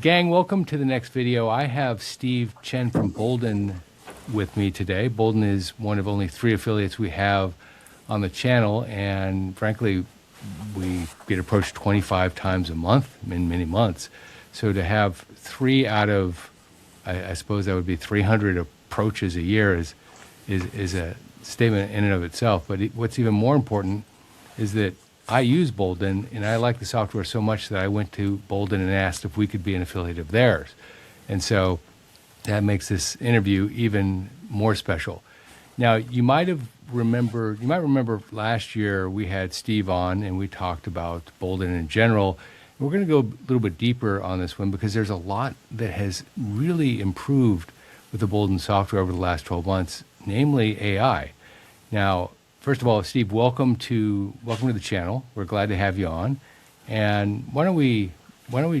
Gang, welcome to the next video. I have Steve Chen from Boldin with me today. Boldin is one of only 3 affiliates we have on the channel, and frankly, we get approached 25 times a month in many months. So to have 3 out of, I suppose that would be 300 approaches a year is a statement in and of itself. But what's even more important is that I use Boldin, and I like the software so much that I went to Boldin and asked if we could be an affiliate of theirs. And so that makes this interview even more special. Now, you might remember last year we had Steve on and we talked about Boldin in general. We're going to go a little bit deeper on this one because there's a lot that has really improved with the Boldin software over the last 12 months, namely AI. Now, first of all, Steve, welcome to the channel. We're glad to have you on. And why don't we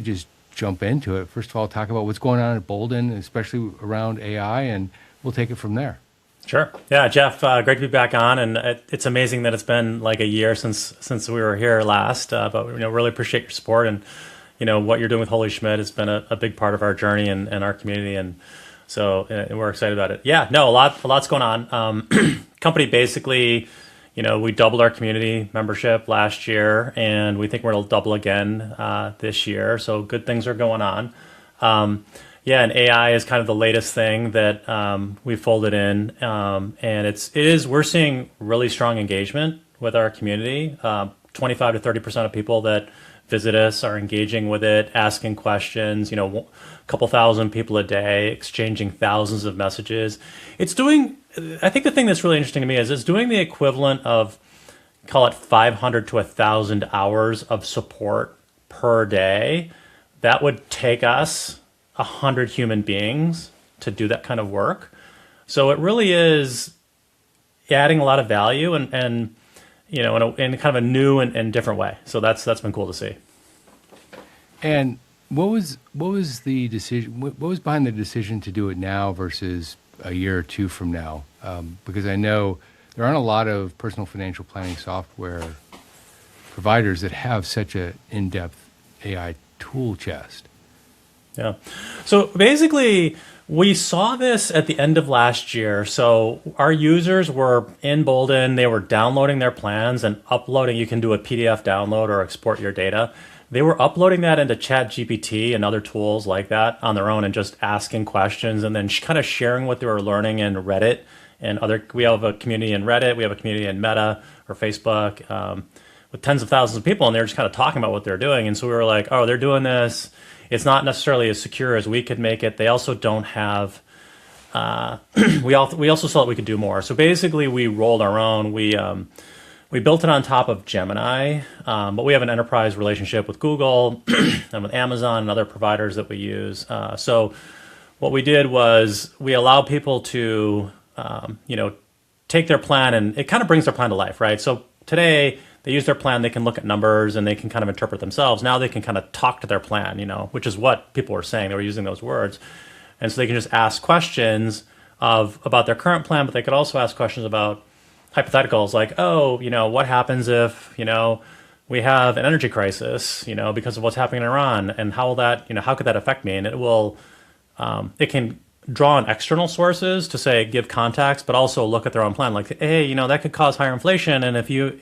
just jump into it? First of all, talk about what's going on at Boldin, especially around AI, and we'll take it from there. Sure. Yeah, Jeff, great to be back on, and it's amazing that it's been like a year since we were here last. But really appreciate your support, and what you're doing with Holy Schmidt has been a big part of our journey and our community, and so we're excited about it. Yeah, no, a lot's going on. Company basically, we doubled our community membership last year, and we think we're going to double again this year. So good things are going on. Yeah, and AI is kind of the latest thing that we folded in, and we're seeing really strong engagement with our community. 25 to 30% of people that visit us are engaging with it, asking questions. A couple thousand people a day, exchanging thousands of messages. I think the thing that's really interesting to me is it's doing the equivalent of, call it 500 to 1,000 hours of support per day. That would take us 100 human beings to do that kind of work. So it really is adding a lot of value and in kind of a new and different way. So that's been cool to see. And what was the decision? What was behind the decision to do it now versus a year or 2 from now? Because I know there aren't a lot of personal financial planning software providers that have such an in-depth AI tool chest. Yeah. So basically, we saw this at the end of last year. So our users were in Boldin, they were downloading their plans and uploading. You can do a PDF download or export your data. They were uploading that into ChatGPT and other tools like that on their own and just asking questions and then kind of sharing what they were learning in Reddit and other. We have a community in Reddit. We have a community in Meta or Facebook with tens of thousands of people, and they're just kind of talking about what they're doing. And so we were like, oh, they're doing this. It's not necessarily as secure as we could make it. They also don't have. We also saw that we could do more. So basically, we rolled our own. We built it on top of Gemini, but we have an enterprise relationship with Google and with Amazon and other providers that we use. So what we did was we allow people to, take their plan, and it kind of brings their plan to life, right? So today they use their plan, they can look at numbers and they can kind of interpret themselves. Now they can kind of talk to their plan, which is what people were saying. They were using those words. And so they can just ask questions about their current plan, but they could also ask questions about hypotheticals like, what happens if, we have an energy crisis, because of what's happening in Iran, and how could that affect me? And it can draw on external sources to say, give context, but also look at their own plan. Like, hey, that could cause higher inflation. And if your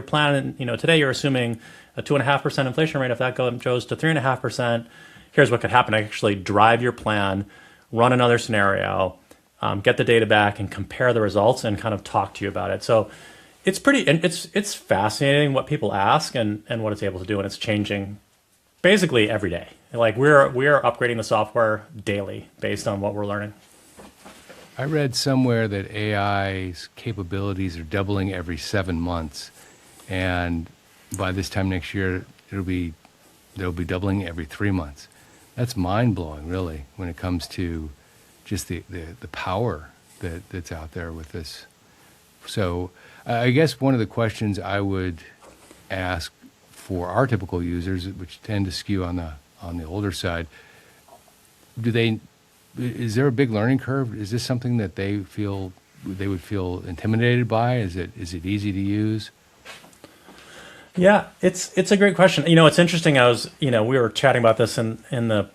plan, today you're assuming a 2.5% inflation rate, if that goes to 3.5%, here's what could happen. Actually drive your plan, run another scenario, get the data back and compare the results and kind of talk to you about it. So it's fascinating what people ask and what it's able to do, and it's changing basically every day. Like we're upgrading the software daily based on what we're learning. I read somewhere that AI's capabilities are doubling every 7 months, and by this time next year they'll be doubling every 3 months. That's mind-blowing, really, when it comes to just the power that's out there with this. So I guess one of the questions I would ask for our typical users, which tend to skew on the older side, is there a big learning curve? Is this something that they would feel intimidated by? Is it easy to use? Yeah, it's a great question. It's interesting. We were chatting about this in the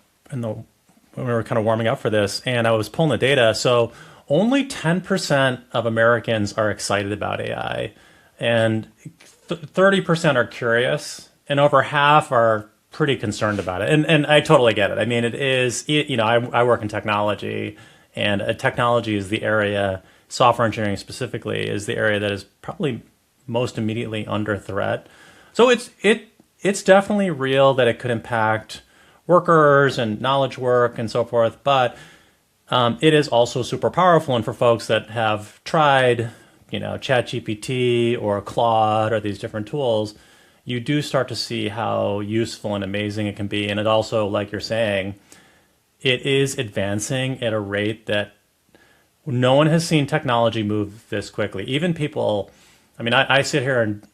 when we were kind of warming up for this, and I was pulling the data. So only 10% of Americans are excited about AI, and 30% are curious, and over half are pretty concerned about it. And I totally get it. I mean, it is, I work in technology, and technology is the area, software engineering specifically, is the area that is probably most immediately under threat. So it's definitely real that it could impact workers and knowledge work and so forth, but it is also super powerful. And for folks that have tried, ChatGPT or Claude or these different tools, you do start to see how useful and amazing it can be. And it also, like you're saying, it is advancing at a rate that no one has seen technology move this quickly. Even people, I mean, I sit here and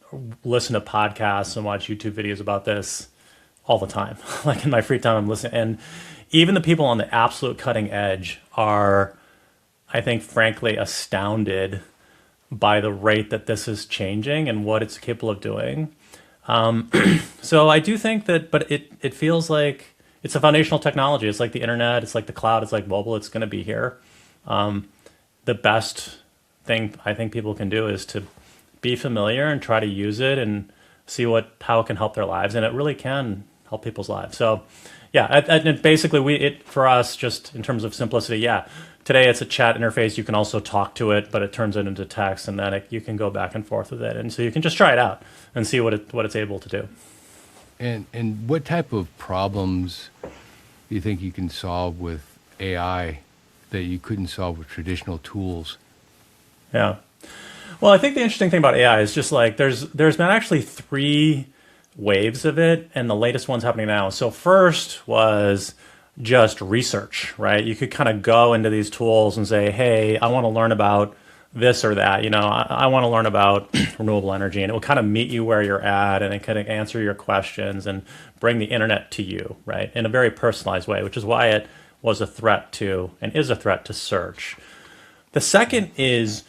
listen to podcasts and watch YouTube videos about this all the time. Like in my free time, I'm listening. And even the people on the absolute cutting edge are, I think, frankly, astounded by the rate that this is changing and what it's capable of doing. So I do think that, but it feels like it's a foundational technology. It's like the internet, it's like the cloud, it's like mobile, it's going to be here. The best thing I think people can do is to be familiar and try to use it and see how it can help their lives. And it really can help people's lives. So yeah, and basically for us, just in terms of simplicity, yeah, today it's a chat interface. You can also talk to it, but it turns it into text, and then you can go back and forth with it. And so you can just try it out and see what it's able to do. And what type of problems do you think you can solve with AI that you couldn't solve with traditional tools? Yeah. Well, I think the interesting thing about AI is just like there's been actually 3 waves of it, and the latest one's happening now. So first was just research, right? You could kind of go into these tools and say, hey, I want to learn about this or that. I want to learn about renewable energy, and it will kind of meet you where you're at, and it kind of answer your questions and bring the internet to you, right? In a very personalized way, which is why it was a threat to, and is a threat to, search. The second is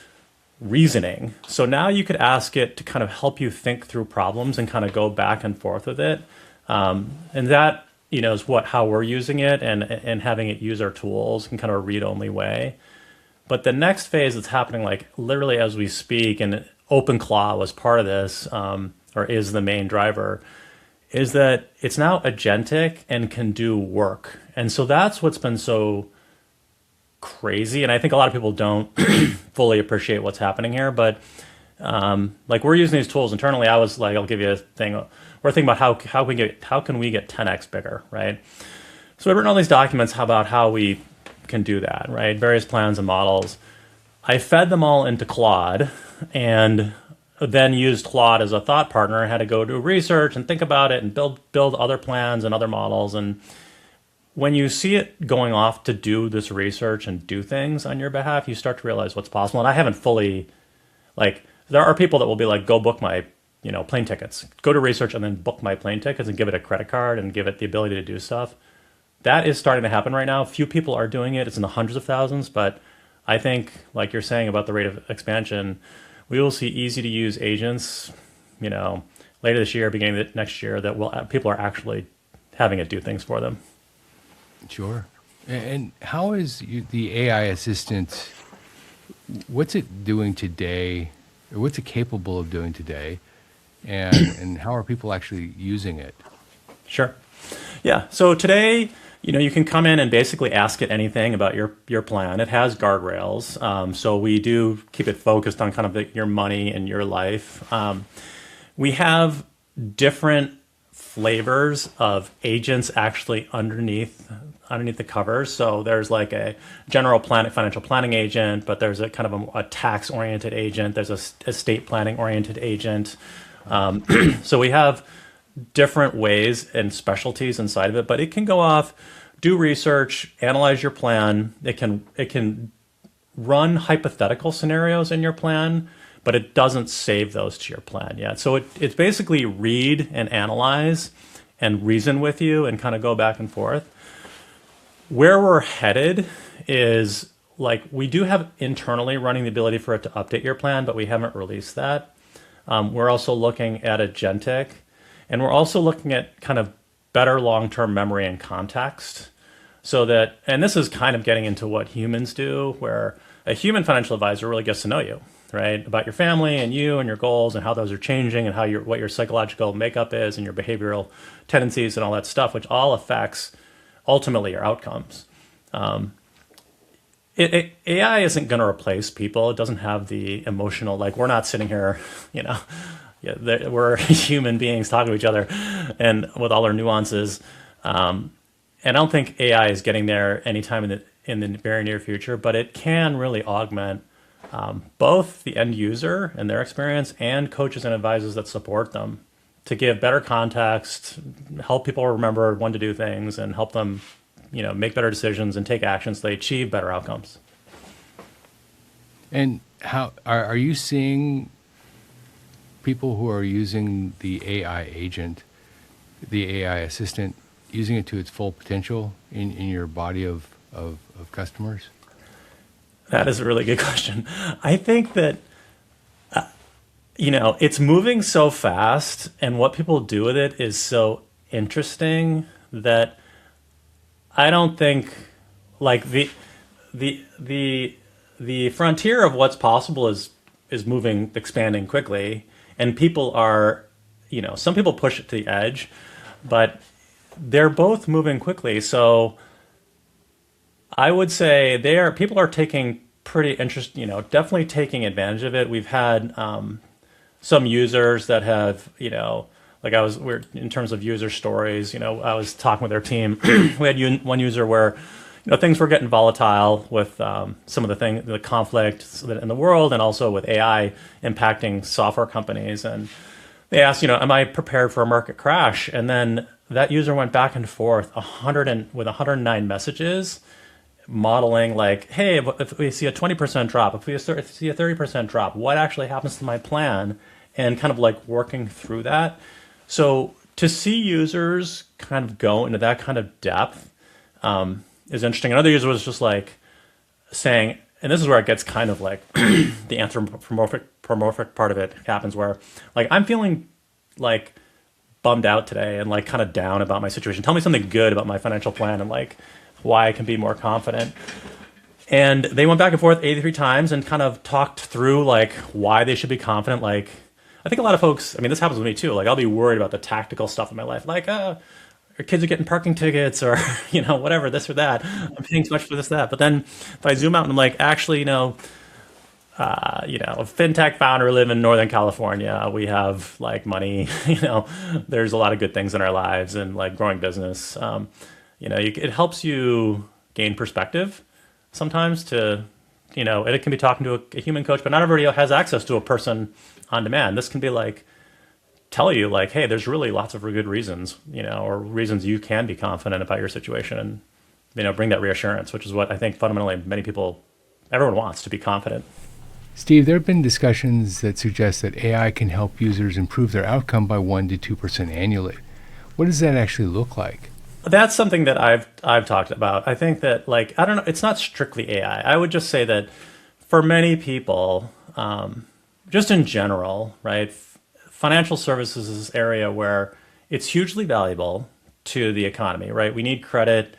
reasoning. So now you could ask it to kind of help you think through problems and kind of go back and forth with it. And that, is how we're using it, and having it use our tools in kind of a read-only way. But the next phase that's happening, like literally as we speak, and OpenClaw was part of this, or is the main driver, is that it's now agentic and can do work. And so that's what's been so crazy. And I think a lot of people don't fully appreciate what's happening here. But like we're using these tools internally. I was like, I'll give you a thing. We're thinking about how can we get 10x bigger, right? So I've written all these documents about how we can do that, right? Various plans and models. I fed them all into Claude, and then used Claude as a thought partner. I had to go do research and think about it and build other plans and other models. And when you see it going off to do this research and do things on your behalf, you start to realize what's possible. And I haven't fully, like, there are people that will be like, go book my, plane tickets, go to research and then book my plane tickets and give it a credit card and give it the ability to do stuff. That is starting to happen right now. Few people are doing it. It's in the hundreds of thousands, but I think, like you're saying about the rate of expansion, we will see easy to use agents, later this year, beginning of next year, that people are actually having it do things for them. Sure. And how is the AI assistant, what's it doing today, or what's it capable of doing today, and how are people actually using it? Sure. Yeah. So today, you can come in and basically ask it anything about your plan. It has guardrails. So we do keep it focused on kind of your money and your life. We have different flavors of agents actually underneath the covers. So there's like a general financial planning agent, but there's a kind of a tax-oriented agent. There's a estate planning-oriented agent. So we have different ways and specialties inside of it, but it can go off, do research, analyze your plan. It can run hypothetical scenarios in your plan, but it doesn't save those to your plan yet. So it's basically read and analyze and reason with you and kind of go back and forth. Where we're headed is, like, we do have internally running the ability for it to update your plan, but we haven't released that. We're also looking at agentic, and we're also looking at kind of better long-term memory and context. So that, and this is kind of getting into what humans do, where a human financial advisor really gets to know you, right? About your family and you and your goals and how those are changing and how what your psychological makeup is and your behavioral tendencies and all that stuff, which all affects ultimately your outcomes. AI isn't going to replace people. It doesn't have the emotional, like we're not sitting here, you know, we're human beings talking to each other and with all our nuances. And I don't think AI is getting there anytime in the very near future, but it can really augment both the end user and their experience and coaches and advisors that support them to give better context, help people remember when to do things, and help them, you know, make better decisions and take actions so they achieve better outcomes. And how are you seeing people who are using the AI agent, the AI assistant, using it to its full potential in your body of customers? That is a really good question. I think that, you know, it's moving so fast and what people do with it is so interesting that I don't think like the frontier of what's possible is moving, expanding quickly, and people are, you know, some people push it to the edge, but they're both moving quickly. So I would say people are taking pretty interest, you know, definitely taking advantage of it. We've had some users that have, you know, like we're in terms of user stories, you know, I was talking with their team. We had one user where, you know, things were getting volatile with some of the conflict in the world, and also with AI impacting software companies. And they asked, you know, am I prepared for a market crash? And then that user went back and forth with 109 messages, modeling like, hey, if we see a 20% drop, if we see a 30% drop, what actually happens to my plan? And kind of like working through that. So to see users kind of go into that kind of depth is interesting. Another user was just like saying, and this is where it gets kind of like the anthropomorphic part of it happens, where like I'm feeling like bummed out today and like kind of down about my situation. Tell me something good about my financial plan and like why I can be more confident. And they went back and forth 83 times and kind of talked through like why they should be confident. Like, I think a lot of folks, I mean, this happens with me too. Like I'll be worried about the tactical stuff in my life. Like, our kids are getting parking tickets or, you know, whatever, this or that. I'm paying too much for this, that. But then if I zoom out and I'm like, actually, a fintech founder live in Northern California. We have like money, you know, there's a lot of good things in our lives and like growing business. It helps you gain perspective sometimes to, you know, and it can be talking to a human coach, but not everybody has access to a person on demand. This can be like, tell you like, hey, there's really lots of good reasons, you know, or reasons you can be confident about your situation and, you know, bring that reassurance, which is what I think fundamentally everyone wants to be confident. Steve, there have been discussions that suggest that AI can help users improve their outcome by 1% to 2% annually. What does that actually look like? That's something that I've talked about. I think that like, I don't know, it's not strictly AI. I would just say that for many people, just in general, right, financial services is this area where it's hugely valuable to the economy, right? We need credit.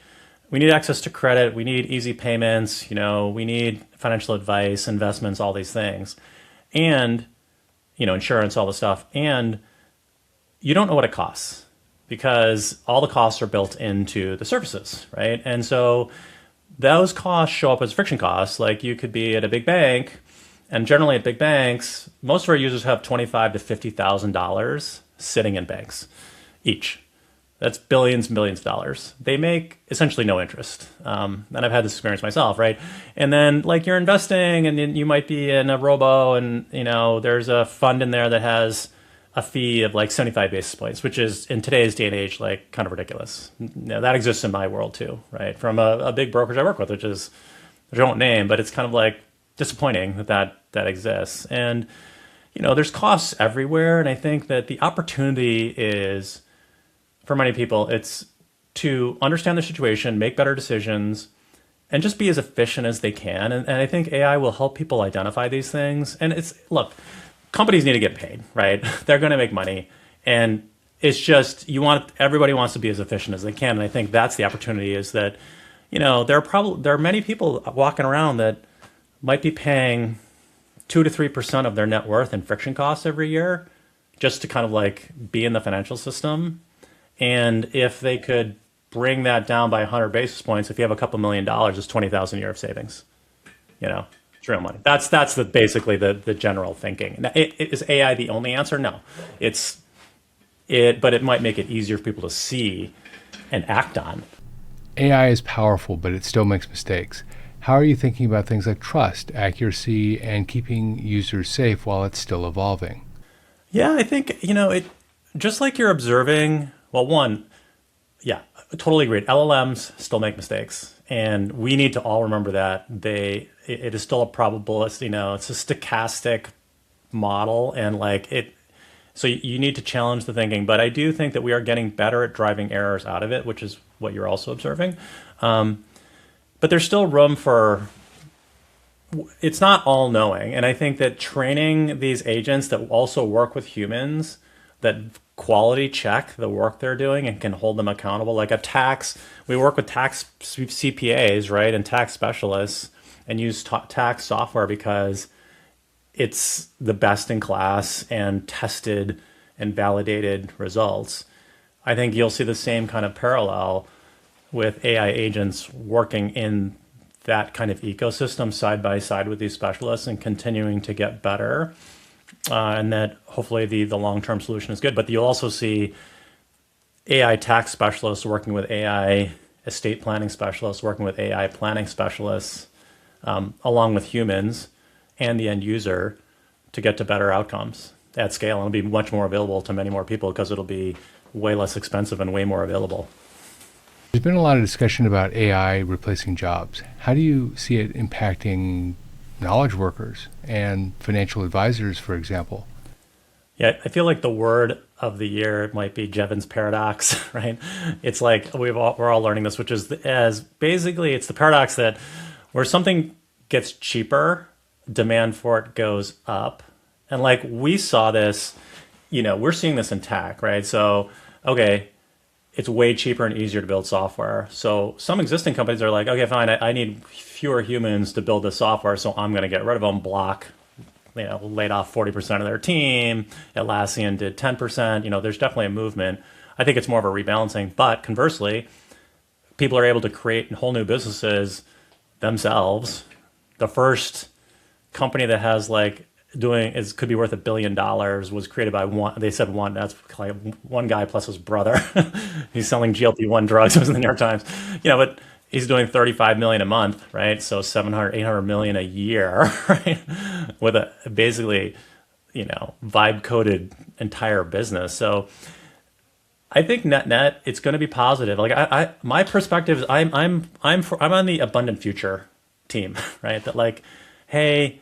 We need access to credit. We need easy payments. You know, we need financial advice, investments, all these things. And, you know, insurance, all the stuff. And you don't know what it costs because all the costs are built into the services, right? And so those costs show up as friction costs. Like you could be at a big bank, and generally at big banks, most of our users have $25,000 to $50,000 sitting in banks each. That's billions and billions of dollars. They make essentially no interest. And I've had this experience myself, right? And then like you're investing and then you might be in a robo and, you know, there's a fund in there that has a fee of like 75 basis points, which is in today's day and age, like kind of ridiculous. Now that exists in my world too, right? From a big brokerage I work with, which I won't name, but it's kind of like disappointing that exists. And, you know, there's costs everywhere. And I think that the opportunity is, for many people, it's to understand the situation, make better decisions, and just be as efficient as they can. And I think AI will help people identify these things. And look, companies need to get paid, right? They're going to make money, and it's just everybody wants to be as efficient as they can, and I think that's the opportunity. Is that there are many people walking around that might be paying 2 to 3% of their net worth in friction costs every year, just to kind of like be in the financial system, and if they could bring that down by 100 basis points, if you have a couple $1,000,000, it's 20,000 a year of savings. It's real money. That's basically the general thinking. Now, is AI the only answer? No, but it might make it easier for people to see and act on. AI is powerful, but it still makes mistakes. How are you thinking about things like trust, accuracy, and keeping users safe while it's still evolving? Yeah, I think, it just like you're observing, well, one, yeah, I totally agreed. LLMs still make mistakes, and we need to all remember that it is still a probabilist, it's a stochastic model, and so you need to challenge the thinking. But I do think that we are getting better at driving errors out of it, which is what you're also observing. But there's still room for, it's not all knowing. And I think that training these agents that also work with humans, that quality check the work they're doing and can hold them accountable. Like we work with tax CPAs, right, and tax specialists, and use tax software because it's the best in class and tested and validated results. I think you'll see the same kind of parallel with AI agents working in that kind of ecosystem side by side with these specialists and continuing to get better. And that hopefully the long-term solution is good. But you'll also see AI tax specialists working with AI estate planning specialists, working with AI planning specialists, along with humans and the end user to get to better outcomes at scale. And it'll be much more available to many more people because it'll be way less expensive and way more available. There's been a lot of discussion about AI replacing jobs. How do you see it impacting knowledge workers and financial advisors, for example? Yeah, I feel like the word of the year might be Jevons paradox, right? It's like we're all learning this, which is basically it's the paradox that where something gets cheaper, demand for it goes up. And like we saw this, we're seeing this in tech, right? So, okay, it's way cheaper and easier to build software. So some existing companies are like, okay, fine, I need fewer humans to build this software, so I'm going to get rid of them, laid off 40% of their team. Atlassian did 10%. There's definitely a movement. I think it's more of a rebalancing. But conversely, people are able to create whole new businesses themselves. The first company that has could be worth $1 billion was created by that's like one guy plus his brother. He's selling GLP-1 drugs. It was in the New York Times. But he's doing 35 million a month, right? So 700, 800 million a year, right? With a basically, vibe coded entire business. So I think net, it's going to be positive. Like my perspective is I'm on the abundant future team, right? That hey,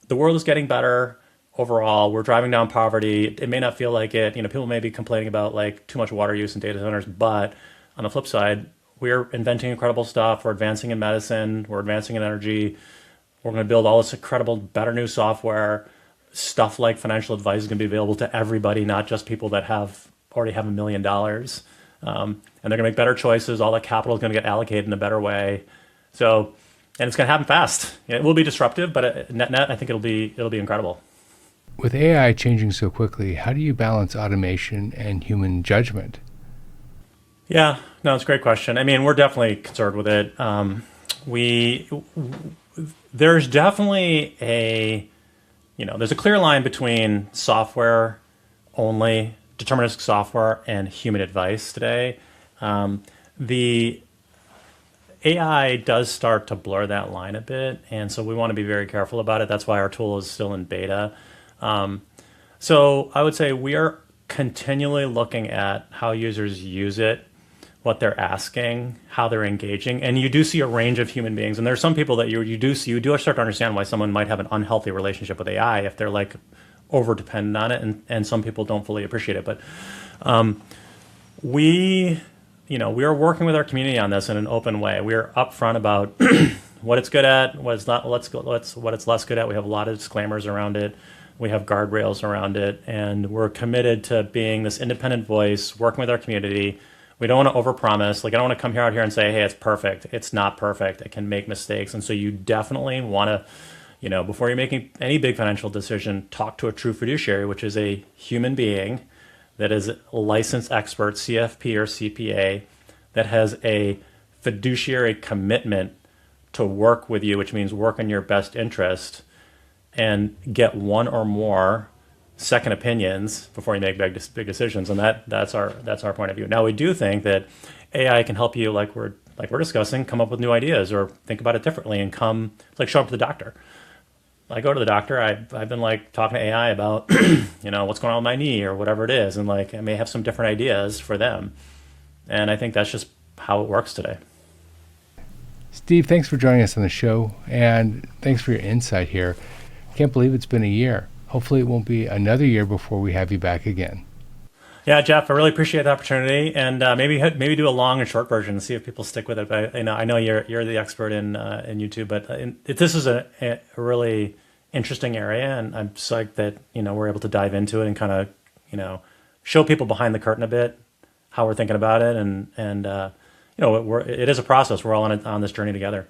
the world is getting better overall. We're driving down poverty. It may not feel like it. People may be complaining about too much water use in data centers, but on the flip side, we're inventing incredible stuff. We're advancing in medicine. We're advancing in energy. We're going to build all this incredible, better new software. Stuff like financial advice is going to be available to everybody, not just people that already have $1 million. And they're going to make better choices. All that capital is going to get allocated in a better way. So, and it's going to happen fast. It will be disruptive, but net, I think it'll be incredible. With AI changing so quickly, how do you balance automation and human judgment? Yeah, no, it's a great question. I mean, we're definitely concerned with it. There's definitely there's a clear line between software only, deterministic software, and human advice today. The AI does start to blur that line a bit, and so we want to be very careful about it. That's why our tool is still in beta. So I would say we are continually looking at how users use it, what they're asking, how they're engaging, and you do see a range of human beings. And there's some people that you do start to understand why someone might have an unhealthy relationship with AI if they're over dependent on it, and some people don't fully appreciate it. But we are working with our community on this in an open way. We are upfront about what it's good at, what it's not, what it's less good at. We have a lot of disclaimers around it. We have guardrails around it, and we're committed to being this independent voice, working with our community. We don't want to overpromise. Like, I don't want to come out here and say, hey, it's perfect. It's not perfect. It can make mistakes. And so you definitely want to, before you're making any big financial decision, talk to a true fiduciary, which is a human being that is a licensed expert, CFP or CPA, that has a fiduciary commitment to work with you, which means work in your best interest, and get one or more second opinions before you make big decisions. And that's our point of view. Now, we do think that AI can help you, like we're discussing, come up with new ideas or think about it differently, and show up to the doctor. I go to the doctor. I've been talking to AI about what's going on with my knee or whatever it is, and I may have some different ideas for them. And I think that's just how it works today. Steve, thanks for joining us on the show, and thanks for your insight here. Can't believe it's been a year. Hopefully it won't be another year before we have you back again. Yeah, Jeff, I really appreciate the opportunity, and maybe do a long and short version and see if people stick with it. But I know you're the expert in YouTube, but this is a really interesting area, and I'm psyched that we're able to dive into it and kind of show people behind the curtain a bit how we're thinking about it, and it is a process. We're all on this journey together.